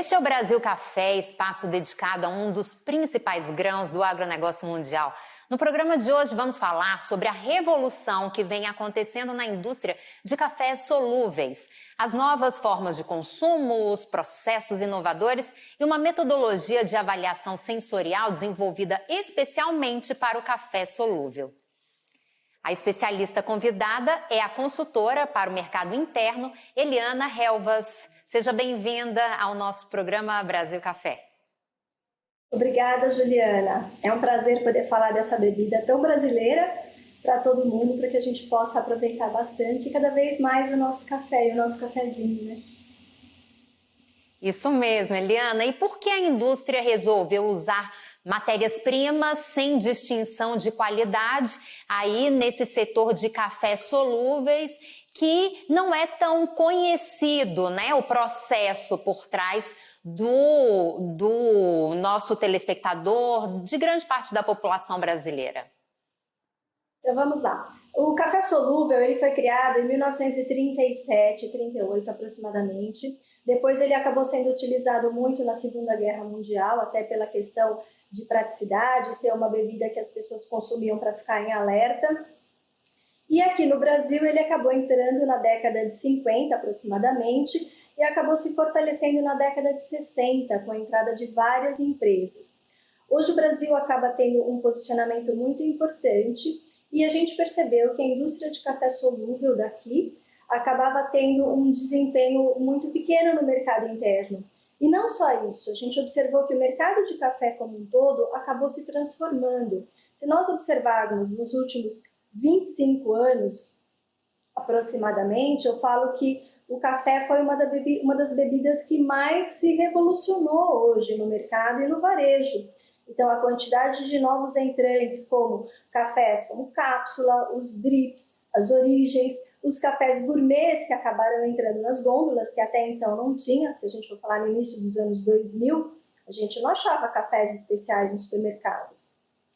Este é o Brasil Café, espaço dedicado a um dos principais grãos do agronegócio mundial. No programa de hoje vamos falar sobre a revolução que vem acontecendo na indústria de cafés solúveis, as novas formas de consumo, os processos inovadores e uma metodologia de avaliação sensorial desenvolvida especialmente para o café solúvel. A especialista convidada é a consultora para o mercado interno, Eliana Helvas. Seja bem-vinda ao nosso programa Brasil Café. Obrigada, Juliana. É um prazer poder falar dessa bebida tão brasileira para todo mundo, para que a gente possa aproveitar bastante cada vez mais o nosso café e o nosso cafezinho, né? Isso mesmo, Eliana. E por que a indústria resolveu usar matérias-primas sem distinção de qualidade aí nesse setor de cafés solúveis, que não é tão conhecido, né, o processo por trás do nosso telespectador, de grande parte da população brasileira? Então vamos lá. O café solúvel ele foi criado em 1937, 38 aproximadamente. Depois ele acabou sendo utilizado muito na Segunda Guerra Mundial, até pela questão de praticidade, ser uma bebida que as pessoas consumiam para ficar em alerta. E aqui no Brasil ele acabou entrando na década de 50 aproximadamente e acabou se fortalecendo na década de 60 com a entrada de várias empresas. Hoje o Brasil acaba tendo um posicionamento muito importante e a gente percebeu que a indústria de café solúvel daqui acabava tendo um desempenho muito pequeno no mercado interno. E não só isso, a gente observou que o mercado de café como um todo acabou se transformando. Se nós observarmos nos últimos 25 anos, aproximadamente, eu falo que o café foi uma das bebidas que mais se revolucionou hoje no mercado e no varejo. Então, a quantidade de novos entrantes, como cafés como cápsula, os drips, as origens, os cafés gourmets que acabaram entrando nas gôndolas, que até então não tinha. Se a gente for falar no início dos anos 2000, a gente não achava cafés especiais no supermercado.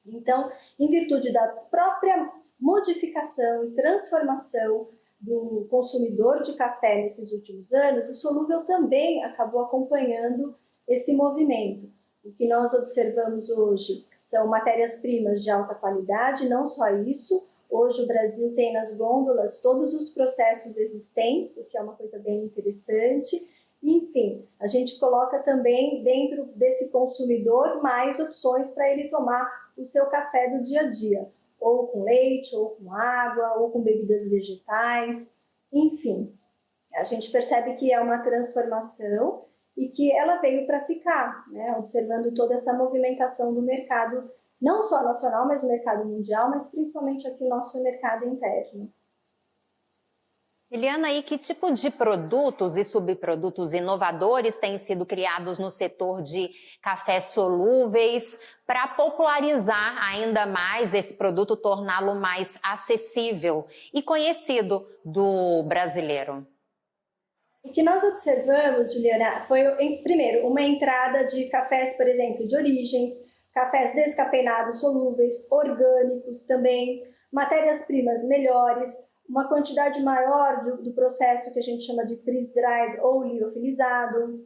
Então, em virtude da própria modificação e transformação do consumidor de café nesses últimos anos, o solúvel também acabou acompanhando esse movimento. O que nós observamos hoje são matérias-primas de alta qualidade, não só isso. Hoje o Brasil tem nas gôndolas todos os processos existentes, o que é uma coisa bem interessante. Enfim, a gente coloca também dentro desse consumidor mais opções para ele tomar o seu café do dia a dia, ou com leite, ou com água, ou com bebidas vegetais, enfim. A gente percebe que é uma transformação e que ela veio para ficar, né? Observando toda essa movimentação do mercado, não só nacional, mas o mercado mundial, mas principalmente aqui o nosso mercado interno. Eliana, e que tipo de produtos e subprodutos inovadores têm sido criados no setor de cafés solúveis para popularizar ainda mais esse produto, torná-lo mais acessível e conhecido do brasileiro? O que nós observamos, Juliana, foi, primeiro, uma entrada de cafés, por exemplo, de origens, cafés descafeinados solúveis, orgânicos também, matérias-primas melhores, uma quantidade maior do processo que a gente chama de freeze-dried ou liofilizado,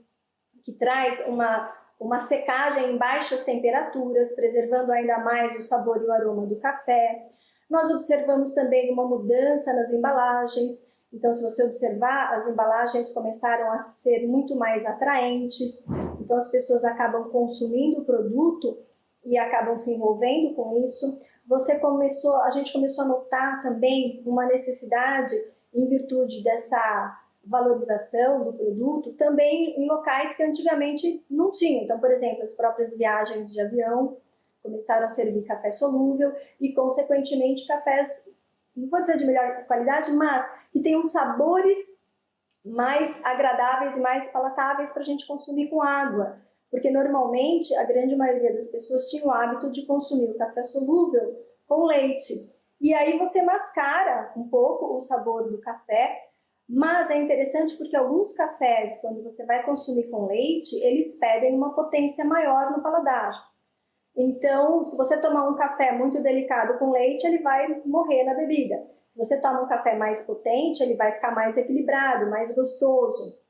que traz uma secagem em baixas temperaturas, preservando ainda mais o sabor e o aroma do café. Nós observamos também uma mudança nas embalagens. Então, se você observar, as embalagens começaram a ser muito mais atraentes. Então, as pessoas acabam consumindo o produto e acabam se envolvendo com isso. A gente começou a notar também uma necessidade, em virtude dessa valorização do produto, também em locais que antigamente não tinham. Então, por exemplo, as próprias viagens de avião começaram a servir café solúvel e, consequentemente, cafés, não vou dizer de melhor qualidade, mas que tenham sabores mais agradáveis e mais palatáveis para a gente consumir com água. Porque normalmente a grande maioria das pessoas tinha o hábito de consumir o café solúvel com leite. E aí você mascara um pouco o sabor do café, mas é interessante porque alguns cafés, quando você vai consumir com leite, eles pedem uma potência maior no paladar. Então, se você tomar um café muito delicado com leite, ele vai morrer na bebida. Se você toma um café mais potente, ele vai ficar mais equilibrado, mais gostoso.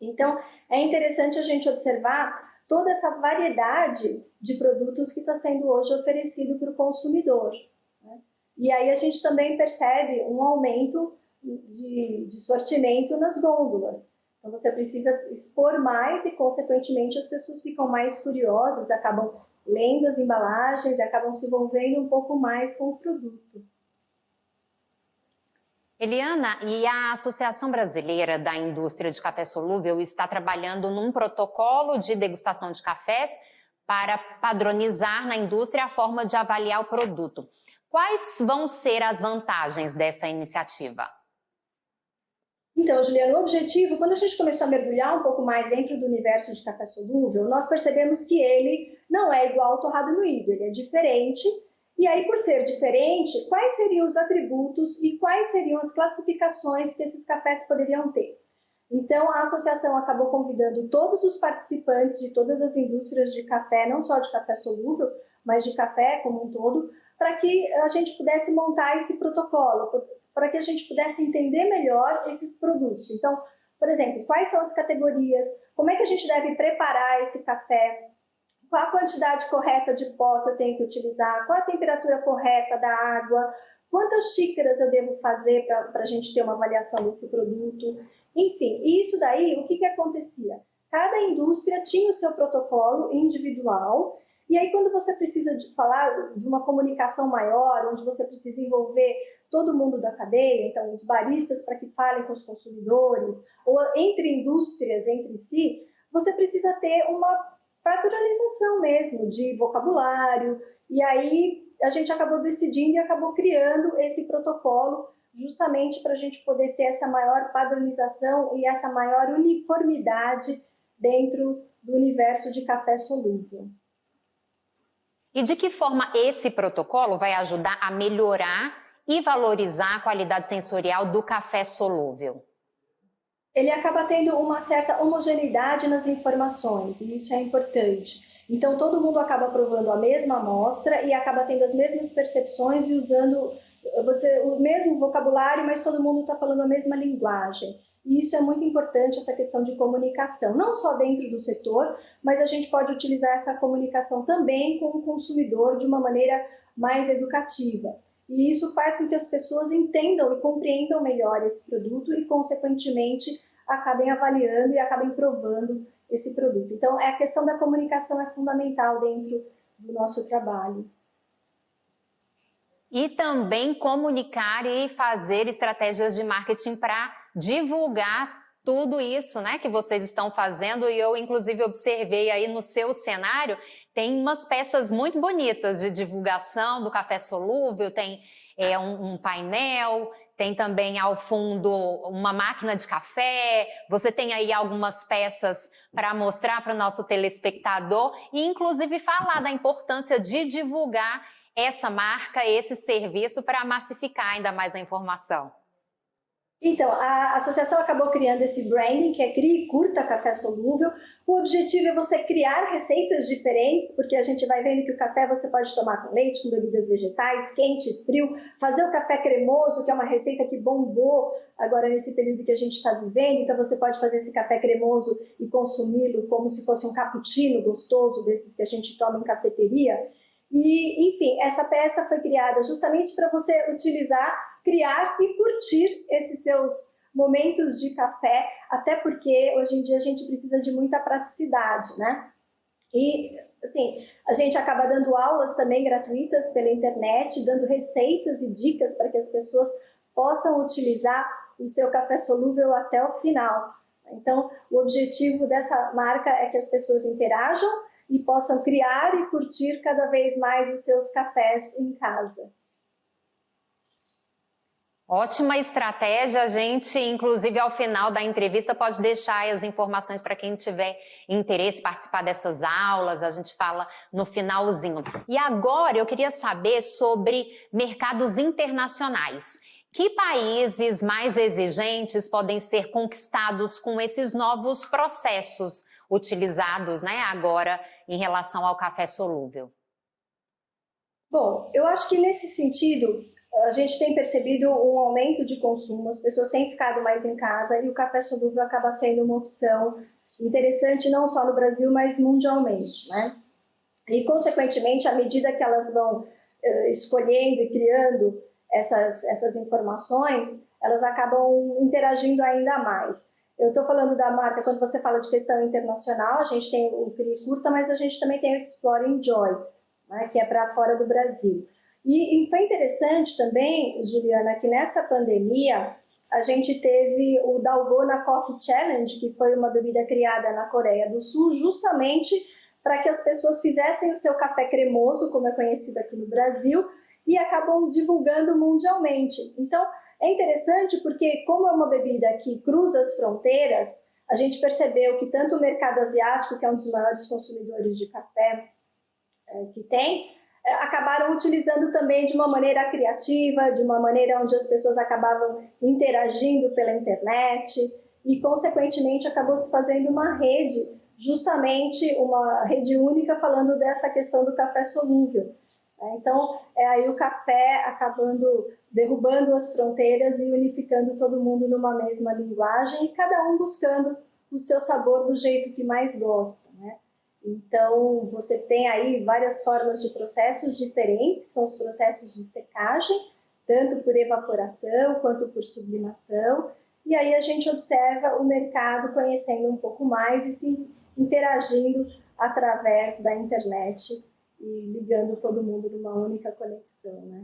Então, é interessante a gente observar toda essa variedade de produtos que está sendo hoje oferecido para o consumidor, né? E aí a gente também percebe um aumento de sortimento nas gôndolas. Então, você precisa expor mais e, consequentemente, as pessoas ficam mais curiosas, acabam lendo as embalagens e acabam se envolvendo um pouco mais com o produto. Eliana, e a Associação Brasileira da Indústria de Café Solúvel está trabalhando num protocolo de degustação de cafés para padronizar na indústria a forma de avaliar o produto. Quais vão ser as vantagens dessa iniciativa? Então, Juliana, o objetivo, quando a gente começou a mergulhar um pouco mais dentro do universo de café solúvel, nós percebemos que ele não é igual ao torrado moído, ele é diferente. E aí, por ser diferente, quais seriam os atributos e quais seriam as classificações que esses cafés poderiam ter? Então, a associação acabou convidando todos os participantes de todas as indústrias de café, não só de café solúvel, mas de café como um todo, para que a gente pudesse montar esse protocolo, para que a gente pudesse entender melhor esses produtos. Então, por exemplo, quais são as categorias, como é que a gente deve preparar esse café, qual a quantidade correta de pó que eu tenho que utilizar, qual a temperatura correta da água, quantas xícaras eu devo fazer para a gente ter uma avaliação desse produto. Enfim, isso daí, o que acontecia? Cada indústria tinha o seu protocolo individual, e aí quando você precisa falar de uma comunicação maior, onde você precisa envolver todo mundo da cadeia, então os baristas para que falem com os consumidores, ou entre indústrias, entre si, você precisa ter uma padronização mesmo de vocabulário, e aí a gente acabou decidindo e acabou criando esse protocolo justamente para a gente poder ter essa maior padronização e essa maior uniformidade dentro do universo de café solúvel. E de que forma esse protocolo vai ajudar a melhorar e valorizar a qualidade sensorial do café solúvel? Ele acaba tendo uma certa homogeneidade nas informações, e isso é importante. Então, todo mundo acaba provando a mesma amostra e acaba tendo as mesmas percepções e usando, eu vou dizer, o mesmo vocabulário, mas todo mundo está falando a mesma linguagem. E isso é muito importante, essa questão de comunicação, não só dentro do setor, mas a gente pode utilizar essa comunicação também com o consumidor de uma maneira mais educativa. E isso faz com que as pessoas entendam e compreendam melhor esse produto e, consequentemente, acabem avaliando e acabem provando esse produto. Então, a questão da comunicação é fundamental dentro do nosso trabalho. E também comunicar e fazer estratégias de marketing para divulgar tudo isso, né, que vocês estão fazendo. E eu, inclusive, observei aí no seu cenário, tem umas peças muito bonitas de divulgação do café solúvel, tem um painel, tem também ao fundo uma máquina de café, você tem aí algumas peças para mostrar para o nosso telespectador e, inclusive, falar da importância de divulgar essa marca, esse serviço para massificar ainda mais a informação. Então, a associação acabou criando esse branding, que é Crie e Curta Café Solúvel. O objetivo é você criar receitas diferentes, porque a gente vai vendo que o café você pode tomar com leite, com bebidas vegetais, quente, frio, fazer o café cremoso, que é uma receita que bombou agora nesse período que a gente está vivendo. Então, você pode fazer esse café cremoso e consumi-lo como se fosse um cappuccino gostoso, desses que a gente toma em cafeteria. E, enfim, essa peça foi criada justamente para você utilizar, criar e curtir esses seus momentos de café, até porque hoje em dia a gente precisa de muita praticidade, né? E, assim, a gente acaba dando aulas também gratuitas pela internet, dando receitas e dicas para que as pessoas possam utilizar o seu café solúvel até o final. Então, o objetivo dessa marca é que as pessoas interajam e possam criar e curtir cada vez mais os seus cafés em casa. Ótima estratégia, a gente, inclusive ao final da entrevista, pode deixar as informações para quem tiver interesse em participar dessas aulas, a gente fala no finalzinho. E agora eu queria saber sobre mercados internacionais. Que países mais exigentes podem ser conquistados com esses novos processos utilizados, né, agora em relação ao café solúvel? Bom, eu acho que nesse sentido, a gente tem percebido um aumento de consumo, as pessoas têm ficado mais em casa e o café solúvel acaba sendo uma opção interessante não só no Brasil, mas mundialmente, né? E, consequentemente, à medida que elas vão escolhendo e criando essas informações, elas acabam interagindo ainda mais. Eu estou falando da marca, quando você fala de questão internacional, a gente tem o CRI Curta, mas a gente também tem o Explore Enjoy, né, que é para fora do Brasil. E foi interessante também, Juliana, que nessa pandemia a gente teve o Dalgona Coffee Challenge, que foi uma bebida criada na Coreia do Sul, justamente para que as pessoas fizessem o seu café cremoso, como é conhecido aqui no Brasil, e acabam divulgando mundialmente. Então, é interessante porque, como é uma bebida que cruza as fronteiras, a gente percebeu que tanto o mercado asiático, que é um dos maiores consumidores de café que tem, acabaram utilizando também de uma maneira criativa, de uma maneira onde as pessoas acabavam interagindo pela internet e, consequentemente, acabou se fazendo uma rede, justamente uma rede única falando dessa questão do café solúvel. Então, é aí o café acabando derrubando as fronteiras e unificando todo mundo numa mesma linguagem e cada um buscando o seu sabor do jeito que mais gosta, né? Então, você tem aí várias formas de processos diferentes, que são os processos de secagem, tanto por evaporação quanto por sublimação, e aí a gente observa o mercado conhecendo um pouco mais e se interagindo através da internet e ligando todo mundo numa única conexão, né?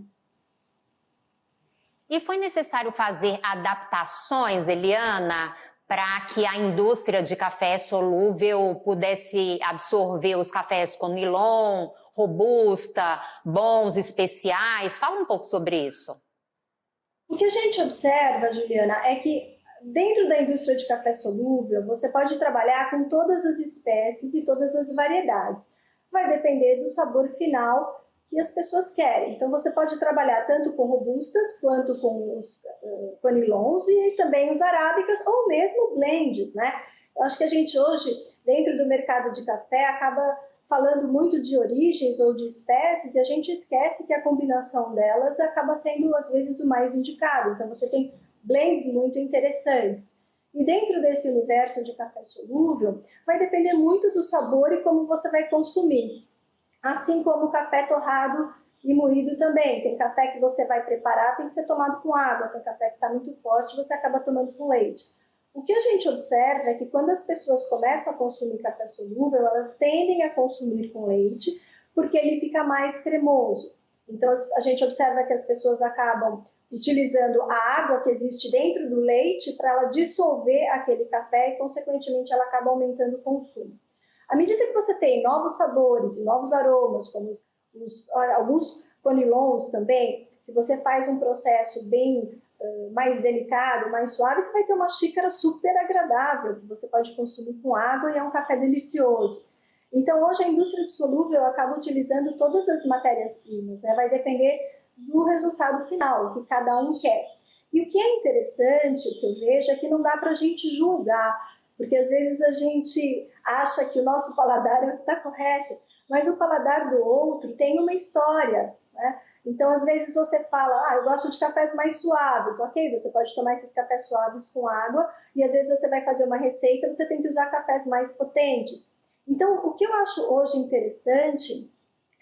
E foi necessário fazer adaptações, Eliana, para que a indústria de café solúvel pudesse absorver os cafés Conilon, Robusta, bons, especiais? Fala um pouco sobre isso. O que a gente observa, Juliana, é que dentro da indústria de café solúvel, você pode trabalhar com todas as espécies e todas as variedades. Vai depender do sabor final que as pessoas querem. Então, você pode trabalhar tanto com robustas, quanto com os conilons e também os arábicas, ou mesmo blends, né? Eu acho que a gente hoje, dentro do mercado de café, acaba falando muito de origens ou de espécies e a gente esquece que a combinação delas acaba sendo, às vezes, o mais indicado. Então, você tem blends muito interessantes. E dentro desse universo de café solúvel, vai depender muito do sabor e como você vai consumir. Assim como o café torrado e moído também. Tem café que você vai preparar, tem que ser tomado com água. Tem café que está muito forte, você acaba tomando com leite. O que a gente observa é que quando as pessoas começam a consumir café solúvel, elas tendem a consumir com leite, porque ele fica mais cremoso. Então, a gente observa que as pessoas acabam utilizando a água que existe dentro do leite para ela dissolver aquele café e, consequentemente, ela acaba aumentando o consumo. À medida que você tem novos sabores e novos aromas, como alguns conilons também, se você faz um processo bem mais delicado, mais suave, você vai ter uma xícara super agradável, que você pode consumir com água e é um café delicioso. Então, hoje a indústria de solúvel acaba utilizando todas as matérias-primas, né? Vai depender do resultado final, o que cada um quer. E o que é interessante, o que eu vejo, é que não dá para a gente julgar, porque às vezes a gente acha que o nosso paladar é o que está correto, mas o paladar do outro tem uma história, né? Então, às vezes você fala, eu gosto de cafés mais suaves, ok, você pode tomar esses cafés suaves com água, e às vezes você vai fazer uma receita, você tem que usar cafés mais potentes. Então, o que eu acho hoje interessante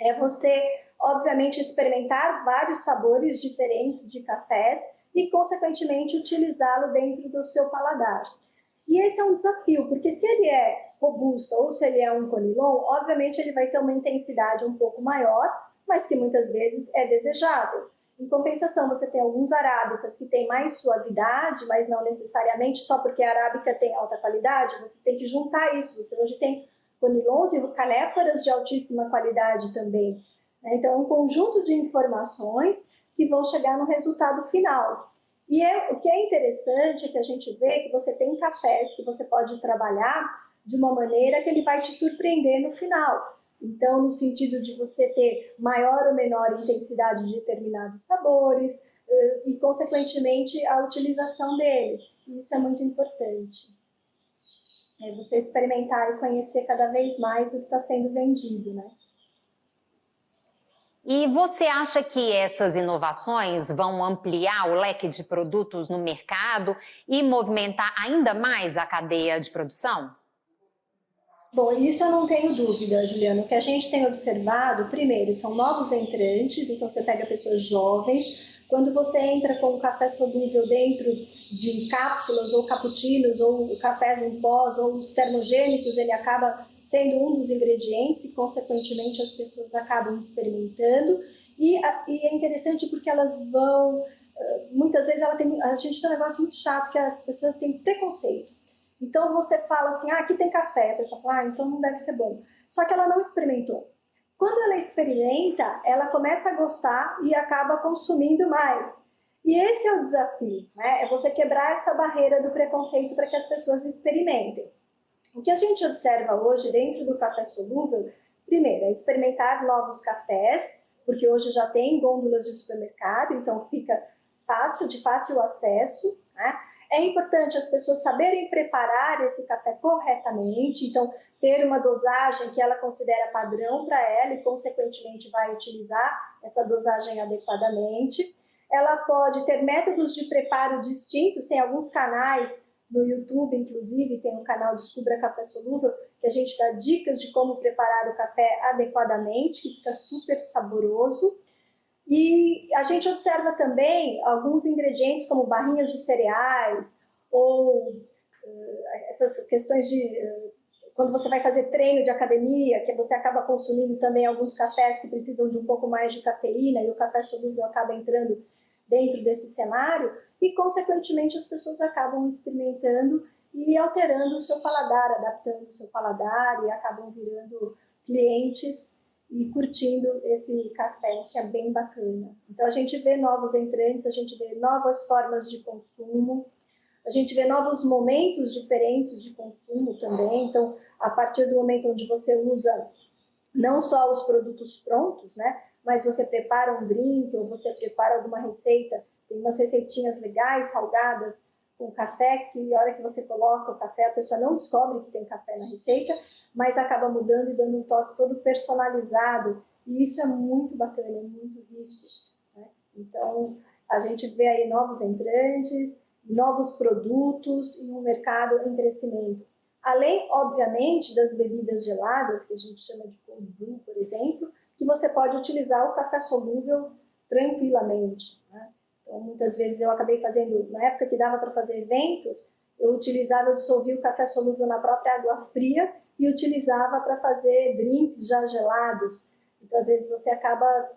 é você, obviamente, experimentar vários sabores diferentes de cafés e, consequentemente, utilizá-lo dentro do seu paladar. E esse é um desafio, porque se ele é robusto ou se ele é um conilon, obviamente ele vai ter uma intensidade um pouco maior, mas que muitas vezes é desejável. Em compensação, você tem alguns arábicas que têm mais suavidade, mas não necessariamente só porque a arábica tem alta qualidade, você tem que juntar isso. Você hoje tem conilons e canéforas de altíssima qualidade também. Então, é um conjunto de informações que vão chegar no resultado final. E o que é interessante é que a gente vê que você tem cafés que você pode trabalhar de uma maneira que ele vai te surpreender no final. Então, no sentido de você ter maior ou menor intensidade de determinados sabores e, consequentemente, a utilização dele. Isso é muito importante. É você experimentar e conhecer cada vez mais o que está sendo vendido, né? E você acha que essas inovações vão ampliar o leque de produtos no mercado e movimentar ainda mais a cadeia de produção? Bom, isso eu não tenho dúvida, Juliana. O que a gente tem observado, primeiro, são novos entrantes, então você pega pessoas jovens. Quando você entra com o café solúvel dentro de cápsulas ou cappuccinos ou cafés em pós ou os termogênicos, ele acaba sendo um dos ingredientes e, consequentemente, as pessoas acabam experimentando. E é interessante porque elas vão... Muitas vezes a gente tem um negócio muito chato que as pessoas têm preconceito. Então você fala assim, aqui tem café, a pessoa fala, então não deve ser bom. Só que ela não experimentou. Quando ela experimenta, ela começa a gostar e acaba consumindo mais. E esse é o desafio, né? É você quebrar essa barreira do preconceito para que as pessoas experimentem. O que a gente observa hoje dentro do café solúvel, primeiro, é experimentar novos cafés, porque hoje já tem gôndolas de supermercado, então fica de fácil acesso, né? É importante as pessoas saberem preparar esse café corretamente, então ter uma dosagem que ela considera padrão para ela e, consequentemente, vai utilizar essa dosagem adequadamente. Ela pode ter métodos de preparo distintos, tem alguns canais no YouTube, inclusive, tem um canal Descubra Café Solúvel, que a gente dá dicas de como preparar o café adequadamente, que fica super saboroso. E a gente observa também alguns ingredientes como barrinhas de cereais ou essas questões de quando você vai fazer treino de academia, que você acaba consumindo também alguns cafés que precisam de um pouco mais de cafeína e o café solúvel acaba entrando dentro desse cenário e, consequentemente, as pessoas acabam experimentando e alterando o seu paladar, adaptando o seu paladar e acabam virando clientes e curtindo esse café, que é bem bacana. Então, a gente vê novos entrantes, a gente vê novas formas de consumo, a gente vê novos momentos diferentes de consumo também. Então, a partir do momento onde você usa não só os produtos prontos, né, mas você prepara um drink ou você prepara alguma receita, tem umas receitinhas legais, salgadas, com café, que a hora que você coloca o café, a pessoa não descobre que tem café na receita, mas acaba mudando e dando um toque todo personalizado. E isso é muito bacana, é muito rico, né? Então, a gente vê aí novos entrantes, novos produtos e um mercado em crescimento. Além, obviamente, das bebidas geladas, que a gente chama de cold brew, por exemplo, que você pode utilizar o café solúvel tranquilamente, né? Então, muitas vezes eu acabei fazendo, na época que dava para fazer eventos, eu dissolvia o café solúvel na própria água fria e utilizava para fazer drinks já gelados. Então, às vezes você acaba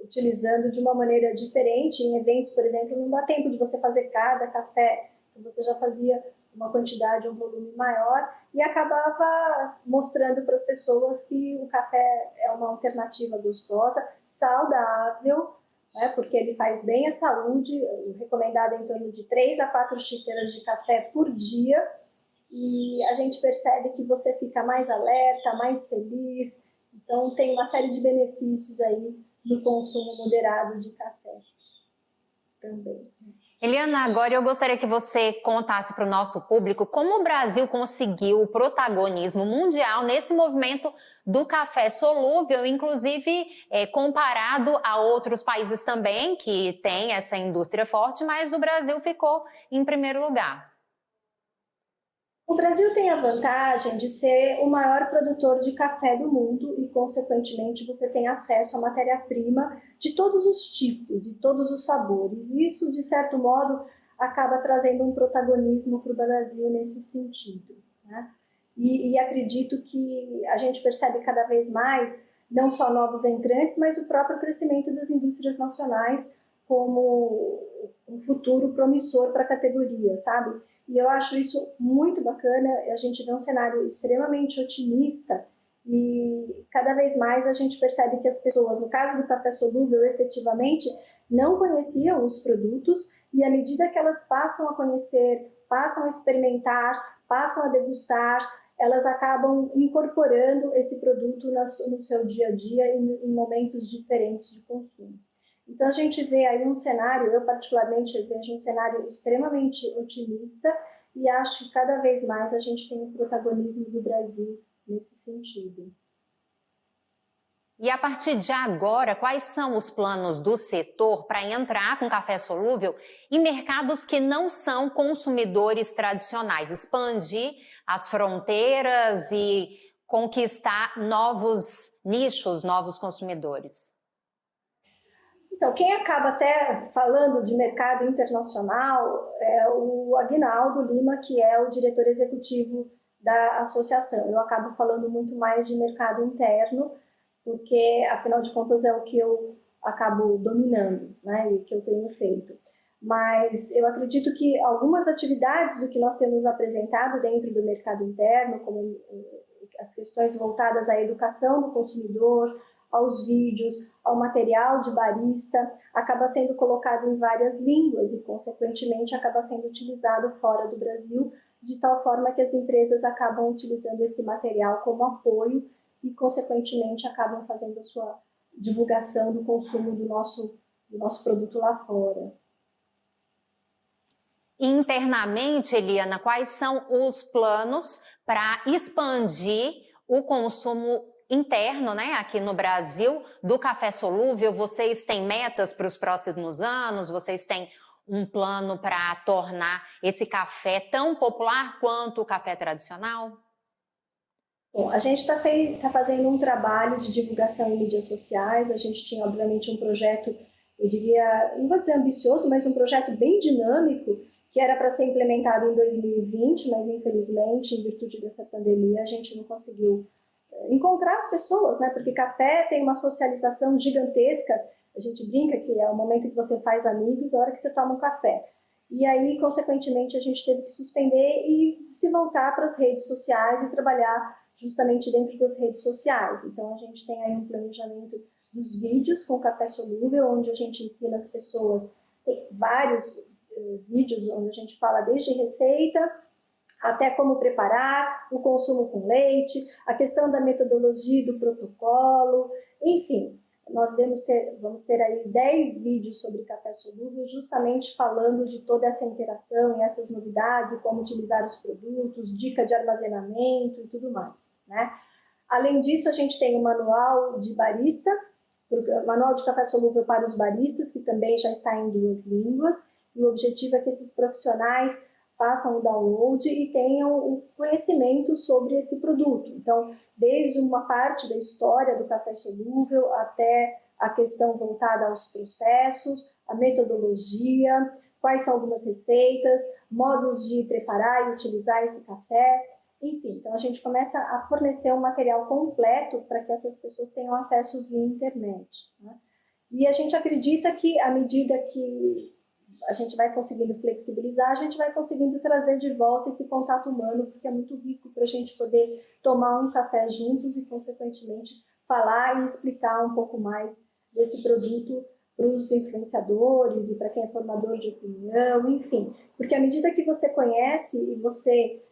utilizando de uma maneira diferente. Em eventos, por exemplo, não dá tempo de você fazer cada café, você já fazia uma quantidade, um volume maior e acabava mostrando para as pessoas que o café é uma alternativa gostosa, saudável, né, porque ele faz bem à saúde, recomendado em torno de 3 a 4 xícaras de café por dia, e a gente percebe que você fica mais alerta, mais feliz, então tem uma série de benefícios aí do consumo moderado de café também. Eliana, agora eu gostaria que você contasse para o nosso público como o Brasil conseguiu o protagonismo mundial nesse movimento do café solúvel, inclusive comparado a outros países também que têm essa indústria forte, mas o Brasil ficou em primeiro lugar. O Brasil tem a vantagem de ser o maior produtor de café do mundo e, consequentemente, você tem acesso à matéria-prima de todos os tipos e todos os sabores. E isso, de certo modo, acaba trazendo um protagonismo para o Brasil nesse sentido, né? E acredito que a gente percebe cada vez mais, não só novos entrantes, mas o próprio crescimento das indústrias nacionais como um futuro promissor para a categoria, sabe? E eu acho isso muito bacana, a gente vê um cenário extremamente otimista e cada vez mais a gente percebe que as pessoas, no caso do café solúvel, efetivamente não conheciam os produtos e à medida que elas passam a conhecer, passam a experimentar, passam a degustar, elas acabam incorporando esse produto no seu dia a dia em momentos diferentes de consumo. Então, a gente vê aí um cenário, eu particularmente vejo um cenário extremamente otimista e acho que cada vez mais a gente tem o protagonismo do Brasil nesse sentido. E a partir de agora, quais são os planos do setor para entrar com café solúvel em mercados que não são consumidores tradicionais, expandir as fronteiras e conquistar novos nichos, novos consumidores? Então, quem acaba até falando de mercado internacional é o Aguinaldo Lima, que é o diretor executivo da associação. Eu acabo falando muito mais de mercado interno, porque, afinal de contas, é o que eu acabo dominando, né, e que eu tenho feito. Mas eu acredito que algumas atividades do que nós temos apresentado dentro do mercado interno, como as questões voltadas à educação do consumidor, aos vídeos, ao material de barista, acaba sendo colocado em várias línguas e, consequentemente, acaba sendo utilizado fora do Brasil, de tal forma que as empresas acabam utilizando esse material como apoio e, consequentemente, acabam fazendo a sua divulgação do consumo do nosso produto lá fora. Internamente, Eliana, quais são os planos para expandir o consumo interno, né, aqui no Brasil, do café solúvel? Vocês têm metas para os próximos anos? Vocês têm um plano para tornar esse café tão popular quanto o café tradicional? Bom, a gente tá fazendo um trabalho de divulgação em mídias sociais. A gente tinha, obviamente, um projeto, eu diria, não vou dizer ambicioso, mas um projeto bem dinâmico, que era para ser implementado em 2020, mas, infelizmente, em virtude dessa pandemia, a gente não conseguiu encontrar as pessoas, né? Porque café tem uma socialização gigantesca. A gente brinca que é o momento que você faz amigos, a hora que você toma um café. E aí, consequentemente, a gente teve que suspender e se voltar para as redes sociais e trabalhar justamente dentro das redes sociais. Então, a gente tem aí um planejamento dos vídeos com café solúvel, onde a gente ensina as pessoas, tem vários vídeos onde a gente fala desde receita até como preparar, o consumo com leite, a questão da metodologia do protocolo, enfim. Nós vamos ter aí 10 vídeos sobre café solúvel, justamente falando de toda essa interação e essas novidades, e como utilizar os produtos, dica de armazenamento e tudo mais, né? Além disso, a gente tem o manual de barista, o manual de café solúvel para os baristas, que também já está em 2 línguas, e o objetivo é que esses profissionais façam o download e tenham o conhecimento sobre esse produto. Então, desde uma parte da história do café solúvel até a questão voltada aos processos, a metodologia, quais são algumas receitas, modos de preparar e utilizar esse café, enfim. Então, a gente começa a fornecer um material completo para que essas pessoas tenham acesso via internet, né? E a gente acredita que, à medida que a gente vai conseguindo flexibilizar, a gente vai conseguindo trazer de volta esse contato humano, porque é muito rico para a gente poder tomar um café juntos e, consequentemente, falar e explicar um pouco mais desse produto para os influenciadores e para quem é formador de opinião, enfim. Porque à medida que você conhece e você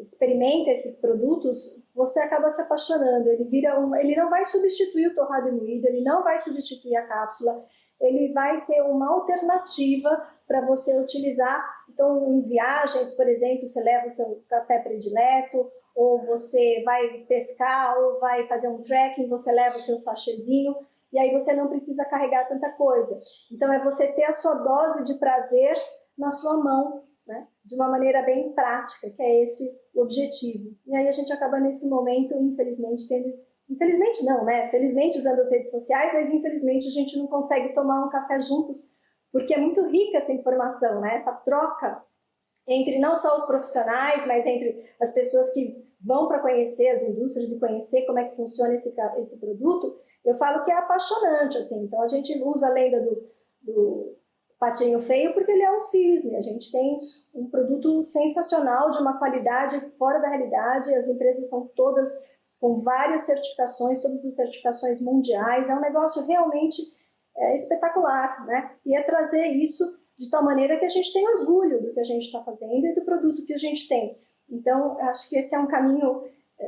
experimenta esses produtos, você acaba se apaixonando. Ele não vai substituir o torrado e moído, ele não vai substituir a cápsula, ele vai ser uma alternativa para você utilizar. Então, em viagens, por exemplo, você leva o seu café predileto, ou você vai pescar, ou vai fazer um trekking, você leva o seu sachêzinho, e aí você não precisa carregar tanta coisa. Então, é você ter a sua dose de prazer na sua mão, né? De uma maneira bem prática, que é esse o objetivo. E aí a gente acaba nesse momento, infelizmente, Infelizmente não, né? Felizmente usando as redes sociais, mas infelizmente a gente não consegue tomar um café juntos, porque é muito rica essa informação, né? Essa troca entre não só os profissionais, mas entre as pessoas que vão para conhecer as indústrias e conhecer como é que funciona esse produto. Eu falo que é apaixonante, assim. Então a gente usa a lenda do patinho feio porque ele é um cisne. A gente tem um produto sensacional, de uma qualidade fora da realidade. As empresas são todas com várias certificações, todas as certificações mundiais. É um negócio realmente espetacular, né? E é trazer isso de tal maneira que a gente tem orgulho do que a gente está fazendo e do produto que a gente tem. Então, acho que esse é um caminho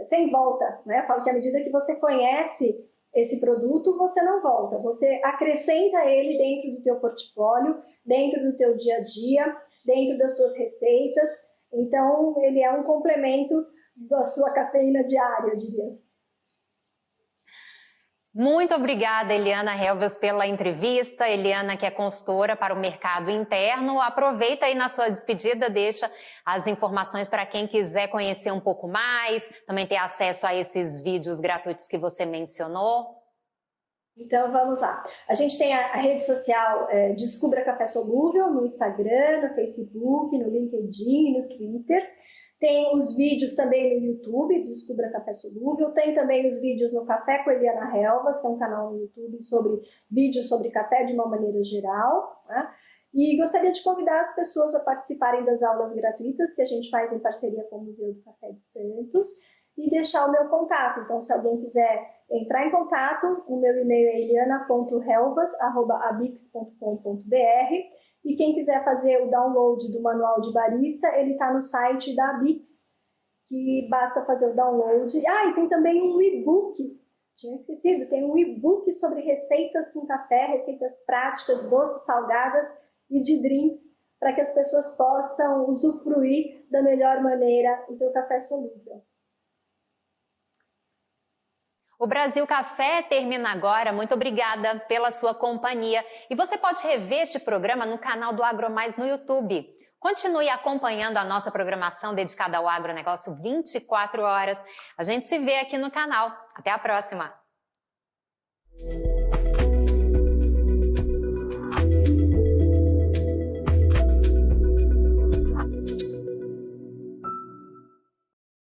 sem volta, né? Eu falo que à medida que você conhece esse produto, você não volta. Você acrescenta ele dentro do teu portfólio, dentro do teu dia a dia, dentro das tuas receitas. Então, ele é um complemento da sua cafeína diária, eu diria. Muito obrigada, Eliana Helvas, pela entrevista. Eliana, que é consultora para o mercado interno, aproveita aí na sua despedida, deixa as informações para quem quiser conhecer um pouco mais, também ter acesso a esses vídeos gratuitos que você mencionou. Então, vamos lá. A gente tem a rede social Descubra Café Solúvel no Instagram, no Facebook, no LinkedIn, no Twitter. Tem os vídeos também no YouTube, Descubra Café Solúvel. Tem também os vídeos no Café com Eliana Helvas, que é um canal no YouTube sobre vídeos sobre café de uma maneira geral. Né? E gostaria de convidar as pessoas a participarem das aulas gratuitas que a gente faz em parceria com o Museu do Café de Santos e deixar o meu contato. Então, se alguém quiser entrar em contato, o meu e-mail é eliana.helvas@abix.com.br. E quem quiser fazer o download do manual de barista, ele está no site da Abix, que basta fazer o download. Ah, e tem também um e-book, tinha esquecido, tem um e-book sobre receitas com café, receitas práticas, doces, salgadas e de drinks, para que as pessoas possam usufruir da melhor maneira o seu café solúvel. O Brasil Café termina agora. Muito obrigada pela sua companhia. E você pode rever este programa no canal do AgroMais no YouTube. Continue acompanhando a nossa programação dedicada ao agronegócio 24 horas. A gente se vê aqui no canal. Até a próxima!